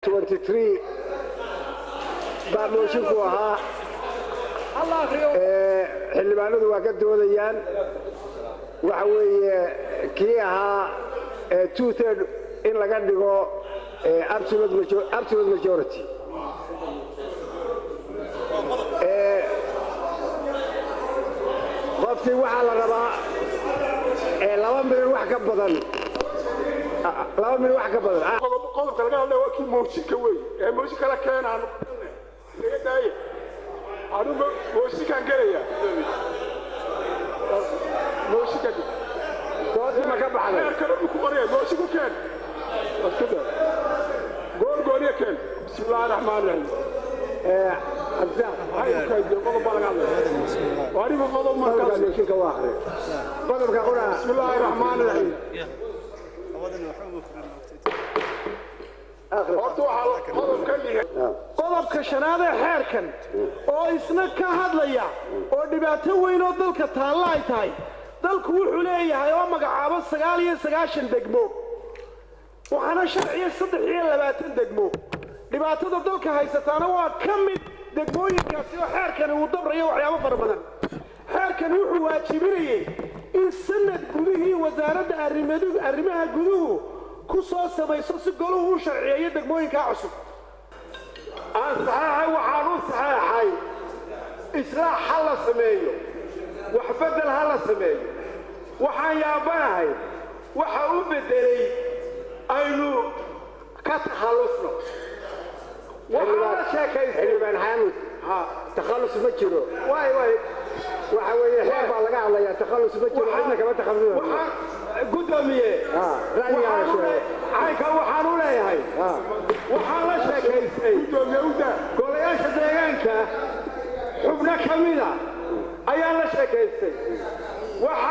23 baa moosinku ahaa xildhibaanadu waa ka doodayaan waxa weeye kii ahaa two-third in laga dhigo absolute majority qofkii waxaa la rabaa 2 milyan wax ka badan 2 milyan wax ka badan qodobka laga hadlay waa kii mooshinka wey ee mooshinka la keenaan laga daayay anugu mooshinkan gelaya mooshinka doodii ma ka baxday kala ku qoraya mooshinka keen askuda gool ya keen bismillaahir rahmaanir rahiim abdaa hay ka qodob baa laga hadlay wariba qodob markaas mooshinka waa akhri qodobka qora bismillaahir rahmaanir rahiim qodobka shanaad ee xeerkan oo isna ka hadlaya oo dhibaato weyn oo dalka taalla ay tahay dalku wuxuu leeyahay oo magacaabo 99 degmo waxaana sharciya 23 degmo dhibaatada dalka haysataana waa ka mid degmooyinkaasi oo xeerkan uu dabrayo waxyaabo fara badan xeerkan wuxuu waajibinayay in sanad gudihii wasaaradda arrimaha guduhu ku soo samayso si goluhu u sharciyeeyo degmooyinka cusub aan saxaxay waxaan u saxaxay islaax hal la sameeyo wax bedel hal la sameeyo waxaan yaabanahay waxa u bedelay aynu ka takhalusno waxaan sheekaystay xildhibaan xaamud takhallus ma jiro waxa weeye xeer baa laga hadlayaa takhallus ma jiro cidna kama takhalluso gudoomiye ayka waxaan u leeyahay waxaan la sheekaystay golayaasha deegaanka xubno ka mida ayaan la sheekaystay waxa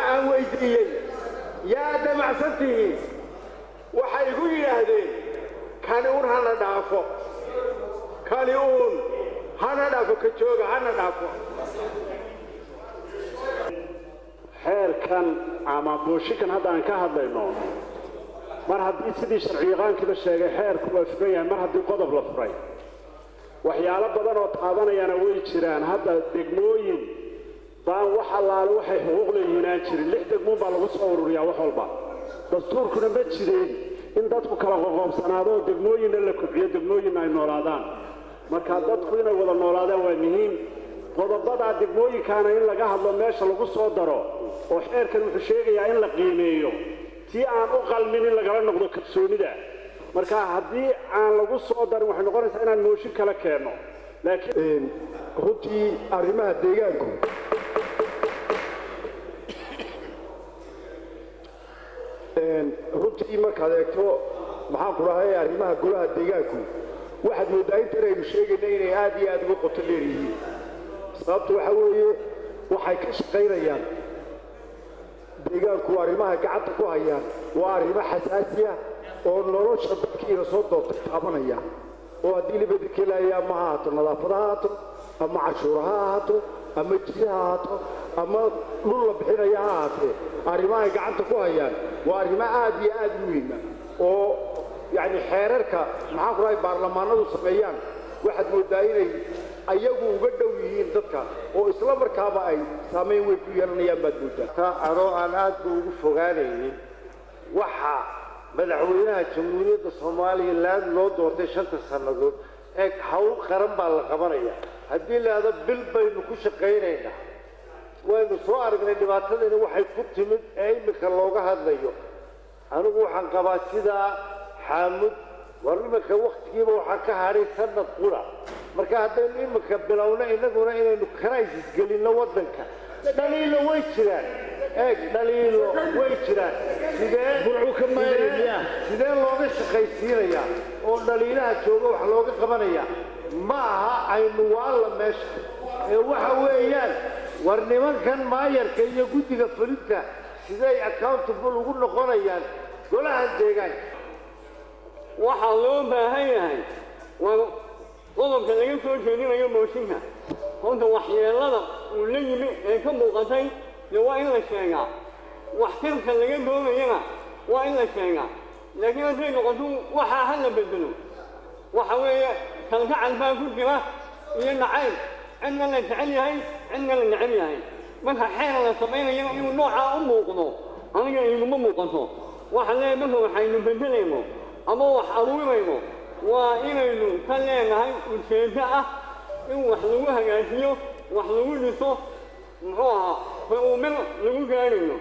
aan weydiiyey yaa damacsantihiin waxay igu yidhaahdeen kani uun hana dhaafo ka jooga hana dhaafo xeerkan ama mooshinkan hadda aan ka hadlayno mar haddii sidii sharciyaqaankiiba sheegay xeerku waa furan yahay mar haddii qodob la furay waxyaalo badan oo taabanayana way jiraan hadda degmooyin baan wax allaale waxay xuquuq leeyihiin aan jirin 6 degmoon baa lagu soo ururiyaa wax walba dastuurkuna ma jireen in dadku kala qoqobsanaado degmooyinna la kobciyo degmooyinna ay noolaadaan marka dadku inay wada noolaadaan waa muhiim qodobada degmooyinkaana in laga hadlo meesha lagu soo daro oo xeerkan wuxuu sheegayaa in la qiimeeyo tii aan u qalmin in lagala noqdo kalsoonida marka haddii aan lagu soo darin waxay noqonaysaa inaan mooshin kala keenno laakiin runtii arrimaha deegaanku runtii markaad eegto maxaan ku dhahay arrimaha golaha deegaanku waxaad moodaa inta inaynu sheegayna inay aad iyo aad uga qoto dheer yihiin sababtu waxa weeye waxay ka shaqaynayaan deegaanku arrimaha gacanta ku hayaan waa arrimo xasaasi ah oo nolosha dadkiina soo doortay taabanaya oo haddii la bedelkelaya ama ha ahaato nadaafad ha ahaato ama cashuura ha ahaato ama jiri ha ahaato ama dhul la bixinaya ha ahaatee arrimahay gacanta ku hayaan waa arrimo aad iyo aad muhiima oo yacni xeerarka maxaan ku dhahay baarlamaanadu sameeyaan waxaad moodaa inay ayagu uga dhow yihiin dadka oo isla markaaba ay saamayn weyn ku yeelanayaan baad moodaa anoo aan aadba ugu fogaanaynin waxa madaxweynaha jamhuuriyadda Soomaaliland loo doortay 5 sanadood ee hawl qaran baa la qabanaya haddii la hada bil baynu ku shaqaynaynaa waynu soo aragnay dhibaatadana waxay ku timid ee imika looga hadlayo anigu waxaan qabaa sidaa xaamud warmaka waqtigiiba waxa ka haray sanad qura marka haddaynu imika bilowna inaguna inaynu crisis gelinno waddanka dhaliilo way jiraan sidee looga shaqaysiinayaa oo dhaliilaha jooga wax looga qabanaya ma aha aynu waalla meesha ee waxa weeyaan war nimankan maayarka iyo guddiga fulinta sidee accountable ugu noqonayaan golaha deegaanka waxaa loo baahan yahay qodobka laga soo jeedinayo mooshinka horta waxyeelada uu la yimi ee ka muuqatay waa in la sheegaa waxtarka laga doonayana waa in la sheegaa laakiin hadday noqoto waxaa hala bedelo waxa weeye kalgacal baa ku jira iyo nacayb cidna la jecel yahay cidna la neceb yahay marka xeer la samaynayo inuu noocaa u muuqdo aniga iguma muuqato waxa leeyahay marka waxaynu bedelayno ama wax aruurayno waa inaynu ka leenahay ujeeddo ah in wax lagu hagaajiyo wax lagu dhiso muxuu ahaa uu meel lagu gaadhayo